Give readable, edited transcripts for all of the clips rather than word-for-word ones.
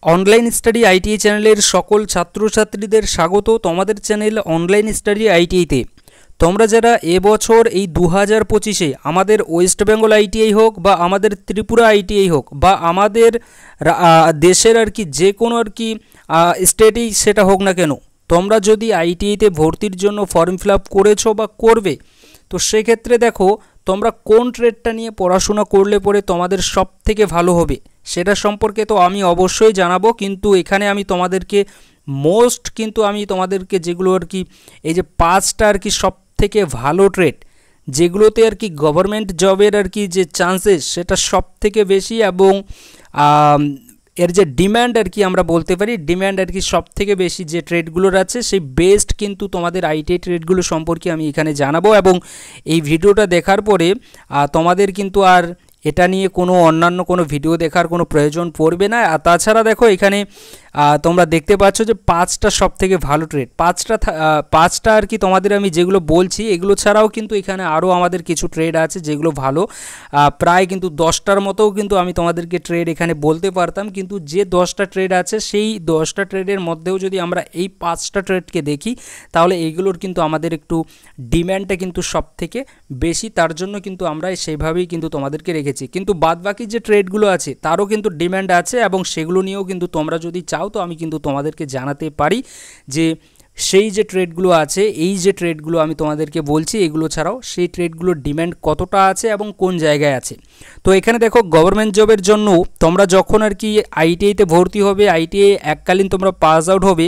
Online study ITI চ্যানেলের সকল ছাত্রছাত্রীদের স্বাগত তোমাদের চ্যানেল অনলাইন স্টাডি আইটিআইতে। তোমরা যারা এবছর এই 2025-এ আমাদের ওয়েস্ট বেঙ্গল আইটিআই হোক বা আমাদের ত্রিপুরা আইটিআই হোক বা আমাদের দেশের আর কি যে কোনো আর কি স্টেটেই সেটা হোক না কেন, তোমরা যদি আইটিআইতে ভর্তির জন্য ফর্ম ফিল আপ করেছো বা করবে, তো সেক্ষেত্রে দেখো তোমরা কোন ট্রেডটা নিয়ে পড়াশোনা করলে পরে তোমাদের সব থেকে ভালো হবে সেটা সম্পর্কে তো আমি অবশ্যই জানাবো। কিন্তু এখানে আমি তোমাদেরকে আমি তোমাদেরকে যেগুলো আর কি এই যে 5টা আর কি সব থেকে ভালো ট্রেড যেগুলোতে আর কি গভর্নমেন্ট জবের আর কি যে চান্সেস সেটা সব থেকে বেশি এবং এর যে ডিম্যান্ড আর কি আমরা বলতে পারি ডিম্যান্ড আর কি সব থেকে বেশি যে ট্রেডগুলোর আছে সেই বেস্ট কিন্তু তোমাদের আইটিআই ট্রেডগুলো সম্পর্কে আমি এখানে জানাবো। এবং এই ভিডিওটা দেখার পরে তোমাদের কিন্তু আর এটা নিয়ে কোনো অন্যান্য কোনো ভিডিও দেখার কোনো প্রয়োজন পড়বে না। আর তাছাড়া দেখো এখানে তোমরা দেখতে পাচ্ছ যে 5টা সব থেকে ভালো ট্রেড, 5টা আর কি তোমাদের আমি যেগুলো বলছি এগুলো ছাড়াও কিন্তু এখানে আরও আমাদের কিছু ট্রেড আছে যেগুলো ভালো, প্রায় কিন্তু 10টার মতোও কিন্তু আমি তোমাদেরকে ট্রেড এখানে বলতে পারতাম। কিন্তু যে 10টা ট্রেড আছে সেই 10টা ট্রেডের মধ্যেও যদি আমরা এই 5টা ট্রেডকে দেখি তাহলে এইগুলোর কিন্তু আমাদের একটু ডিম্যান্ডটা কিন্তু সব থেকে বেশি, তার জন্য কিন্তু আমরা সেইভাবেই কিন্তু তোমাদেরকে রেখেছি। কিন্তু বাদবাকি যে ট্রেডগুলো আছে তারও কিন্তু ডিম্যান্ড আছে এবং সেগুলো নিয়েও কিন্তু তোমরা যদি চাও তো আমি কিন্তু তোমাদেরকে জানাতে পারি যে সেই যে ট্রেডগুলো আছে, এই যে ট্রেডগুলো আমি তোমাদেরকে বলছি এগুলো ছাড়াও সেই ট্রেডগুলোর ডিম্যান্ড কতটা আছে এবং কোন জায়গায় আছে। তো এখানে দেখো গভর্নমেন্ট জবের জন্য তোমরা যখন আর কি আইটিআইতে ভর্তি হবে, আইটিআই এককালীন তোমরা পাস আউট হবে,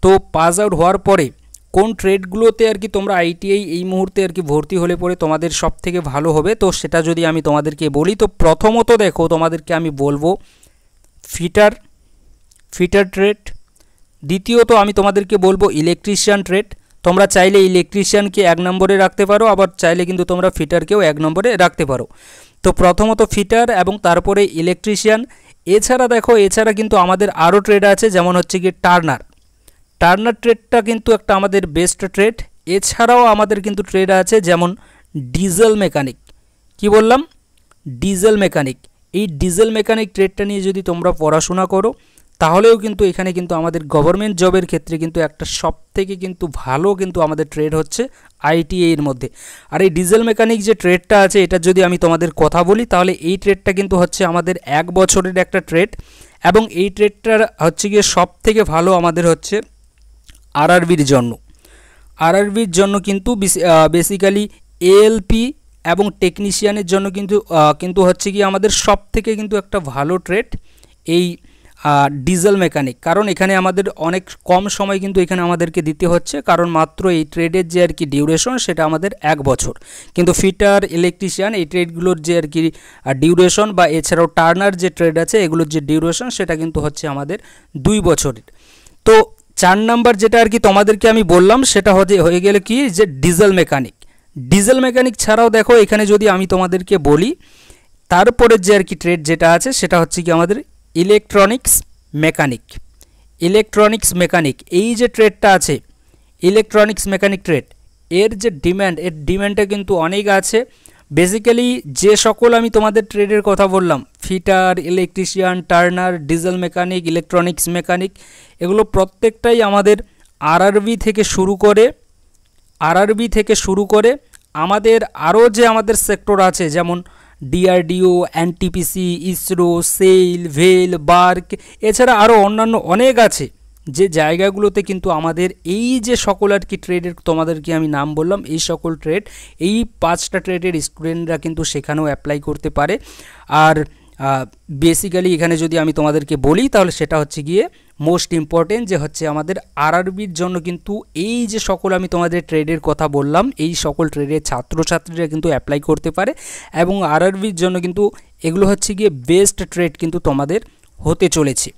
তো পাস আউট হওয়ার পরে কোন ট্রেডগুলোতে আর কি তোমরা আইটিআই এই মুহূর্তে আর কি ভর্তি হলে পরে তোমাদের সব থেকে ভালো হবে, তো সেটা যদি আমি তোমাদেরকে বলি তো প্রথমত দেখো তোমাদেরকে আমি বলবো ফিটার ট্রেড। দ্বিতীয়ত আমি তোমাদেরকে বলবো ইলেকট্রিশিয়ান ট্রেড। তোমরা চাইলে ইলেকট্রিশিয়ানকে 1 নম্বরে রাখতে পারো, আবার চাইলে কিন্তু তোমরা ফিটারকেও 1 নম্বরে রাখতে পারো। তো প্রথমত ফিটার এবং তারপরে ইলেকট্রিশিয়ান। এছাড়া কিন্তু আমাদের আরও ট্রেড আছে, যেমন হচ্ছে কি টার্নার ট্রেডটা কিন্তু একটা আমাদের বেস্ট ট্রেড। এছাড়াও আমাদের কিন্তু ট্রেড আছে যেমন ডিজেল মেকানিক। কি বললাম? Diesel mechanic. এই ডিজেল মেকানিক ট্রেডটা নিয়ে যদি তোমরা পড়াশোনা করো তাহলেও কিন্তু এখানে কিন্তু আমাদের গভর্নমেন্ট জবের ক্ষেত্রে কিন্তু একটা সব থেকে কিন্তু ভালো কিন্তু আমাদের ট্রেড হচ্ছে আইটিআই এর মধ্যে। আর এই ডিজেল মেকানিক যে ট্রেডটা আছে এটা যদি আমি তোমাদের কথা বলি তাহলে এই ট্রেডটা কিন্তু হচ্ছে আমাদের 1 বছরের একটা ট্রেড এবং এই ট্রেডটার হচ্ছে গিয়ে সব থেকে ভালো আমাদের হচ্ছে আরআরবির জন্য কিন্তু বেসিক্যালি এএলপি এবং টেকনিশিয়ানের জন্য কিন্তু হচ্ছে কি আমাদের সব থেকে কিন্তু একটা ভালো ট্রেড এই ডিজেল মেকানিক। কারণ এখানে আমাদের অনেক কম সময় কিন্তু এখানে আমাদেরকে দিতে হচ্ছে, কারণ মাত্র এই ট্রেডের যে আর কি ডিউরেশন সেটা আমাদের 1 বছর। কিন্তু ফিটার, ইলেকট্রিশিয়ান এই ট্রেডগুলোর যে আর কি ডিউরেশন বা এছাড়াও টার্নার যে ট্রেড আছে এগুলোর যে ডিউরেশন সেটা কিন্তু হচ্ছে আমাদের 2 বছরের। তো 4 নাম্বার যেটা আর কি তোমাদেরকে আমি বললাম সেটা হয়ে গেলে কি যে ডিজেল মেকানিক ছাড়াও দেখো এখানে যদি আমি তোমাদেরকে বলি তারপরে যে আর কি ট্রেড যেটা আছে সেটা হচ্ছে কি আমাদের ইলেকট্রনিক্স মেকানিক। এই যে ট্রেডটা আছে ইলেকট্রনিক্স মেকানিক ট্রেড, এর যে ডিম্যান্ডটা কিন্তু অনেক আছে। বেসিক্যালি যে সকল আমি তোমাদের ট্রেডের কথা বললাম fitter, electrician, turner, diesel mechanic, electronics mechanic এগুলো প্রত্যেকটাই আমাদের আরআরবি থেকে শুরু করে আমাদের আরও যে আমাদের সেক্টর আছে যেমন ডিআরডিও, এনটিপিসি, ইসরো, সেল, ভেল, বার্ক, এছাড়া আরও অন্যান্য অনেক আছে যে জায়গাগুলোতে কিন্তু আমাদের এই যে সকল আর কি ট্রেডের তোমাদেরকে আমি নাম বললাম এই সকল ট্রেড, এই 5টা ট্রেডের স্টুডেন্টরা কিন্তু সেখানেও অ্যাপ্লাই করতে পারে। আর বেসিক্যালি এখানে যদি আমি তোমাদেরকে বলি তাহলে সেটা হচ্ছে গিয়ে মোস্ট ইম্পর্টেন্ট যে হচ্ছে আমাদের আরআরবির জন্য কিন্তু এই যে সকল আমি তোমাদের ট্রেডের কথা বললাম এই সকল ট্রেডের ছাত্রছাত্রীরা কিন্তু অ্যাপ্লাই করতে পারে এবং আরআরবির জন্য কিন্তু এগুলো হচ্ছে গিয়ে বেস্ট ট্রেড কিন্তু তোমাদের হতে চলেছে।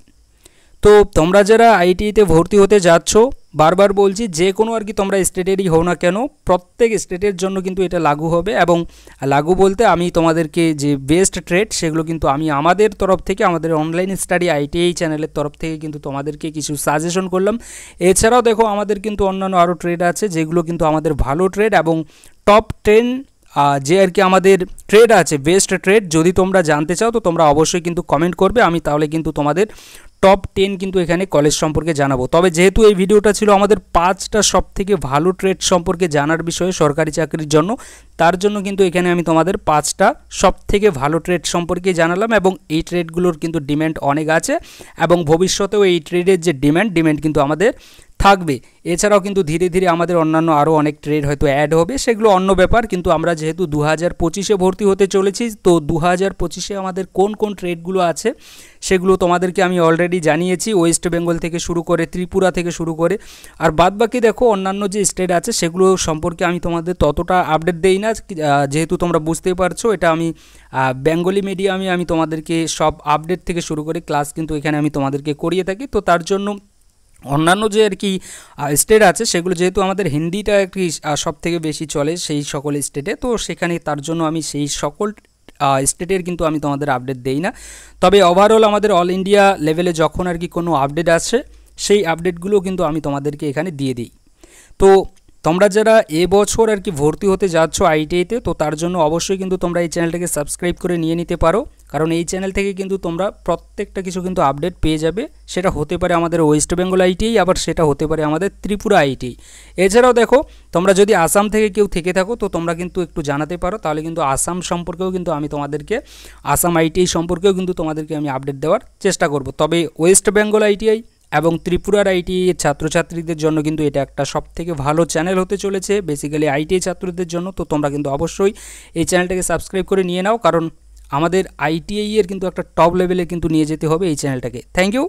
তো তোমরা যারা আইটিআইতে ভর্তি হতে যাচ্ছ, বারবার বলছি যে কোনো আর কি তোমরা স্টেটেরই হও না কেন প্রত্যেক স্টেটের জন্য কিন্তু এটা লাগু হবে। এবং লাগু বলতে আমি তোমাদেরকে যে বেস্ট ট্রেড সেগুলো কিন্তু আমি আমাদের তরফ থেকে আমাদের অনলাইন স্টাডি আইটিআই চ্যানেলের তরফ থেকে কিন্তু তোমাদেরকে কিছু সাজেশন করলাম। এছাড়াও দেখো আমাদের কিন্তু অন্যান্য আরও ট্রেড আছে যেগুলো কিন্তু আমাদের ভালো ট্রেড এবং টপ 10 যে আর কি আমাদের ট্রেড আছে, বেস্ট ট্রেড যদি তোমরা জানতে চাও তো তোমরা অবশ্যই কিন্তু কমেন্ট করবে, আমি তাহলে কিন্তু তোমাদের টপ 10 কিন্তু এখানে কলেজ সম্পর্কে জানাবো। তবে যেহেতু এই ভিডিওটা ছিল আমাদের 5টা সবথেকে ভালো ট্রেড সম্পর্কে জানার বিষয়ে সরকারি চাকরির জন্য, তার জন্য কিন্তু এখানে আমি তোমাদের 5টা সবথেকে ভালো ট্রেড সম্পর্কে জানালাম, এবং এই ট্রেডগুলোর কিন্তু ডিম্যান্ড অনেক আছে এবং ভবিষ্যতেও এই ট্রেডের যে ডিম্যান্ড কিন্তু আমাদের থাকবে। এছাড়াও কিন্তু ধীরে ধীরে আমাদের অন্যান্য আরও অনেক ট্রেড হয়তো অ্যাড হবে, সেগুলো অন্য ব্যাপার। কিন্তু আমরা যেহেতু 2025-এ ভর্তি হতে চলেছি, তো 2025-এ আমাদের কোন কোন ট্রেডগুলো আছে সেগুলো তোমাদেরকে আমি অলরেডি জানিয়েছি, ওয়েস্ট বেঙ্গল থেকে শুরু করে ত্রিপুরা থেকে শুরু করে, আর বাদবাকি দেখো অন্যান্য যে স্টেট আছে সেগুলো সম্পর্কে আমি তোমাদের ততটা আপডেট দেই না, যেহেতু তোমরা বুঝতেই পারছো এটা আমি বেঙ্গলি মিডিয়ামে আমি তোমাদেরকে সব আপডেট থেকে শুরু করে ক্লাস কিন্তু এখানে আমি তোমাদেরকে করিয়ে থাকি। তো তার জন্য অন্যান্য যে আর কি স্টেট আছে সেগুলো যেহেতু আমাদের হিন্দিটা আর কি সব থেকে বেশি চলে সেই সকল স্টেটে, তো সেখানে তার জন্য আমি সেই সকল স্টেটের কিন্তু আমি তোমাদের আপডেট দেই না। তবে ওভারঅল আমাদের অল ইন্ডিয়া লেভেলে যখন আর কি কোনো আপডেট আসে সেই আপডেটগুলো কিন্তু আমি তোমাদেরকে এখানে দিয়ে দিই। তো তোমরা যারা এবছর আর কি ভর্তি হতে যাচ্ছ আইটিআইতে, তো তার জন্য অবশ্যই কিন্তু তোমরা এই চ্যানেলটাকে সাবস্ক্রাইব করে নিয়ে নিতে পারো, কারণ এই চ্যানেল থেকে কিন্তু তোমরা প্রত্যেকটা কিছু কিন্তু আপডেট পেয়ে যাবে। সেটা হতে পারে আমাদের ওয়েস্ট বেঙ্গল আইটিআই, আবার সেটা হতে পারে আমাদের ত্রিপুরা আইটিআই। এছাড়াও দেখো তোমরা যদি আসাম থেকে কেউ থেকে থাকো তো তোমরা কিন্তু একটু জানাতে পারো, তাহলে কিন্তু আসাম সম্পর্কেও কিন্তু আমি তোমাদেরকে আসাম আইটিআই সম্পর্কেও কিন্তু তোমাদেরকে আমি আপডেট দেওয়ার চেষ্টা করব। তবে ওয়েস্ট বেঙ্গল আইটিআই এবং ত্রিপুরার আইটিআই এর ছাত্রছাত্রীদের জন্য কিন্তু এটা একটা সবথেকে ভালো চ্যানেল হতে চলেছে, বেসিক্যালি আইটিআই ছাত্রদের জন্য। তো তোমরা কিন্তু অবশ্যই এই চ্যানেলটাকে সাবস্ক্রাইব করে নিয়ে নাও, কারণ আমাদের আইটিআই এর কিন্তু একটা টপ লেভেলে কিন্তু নিয়ে যেতে হবে এই চ্যানেলটাকে। Thank you.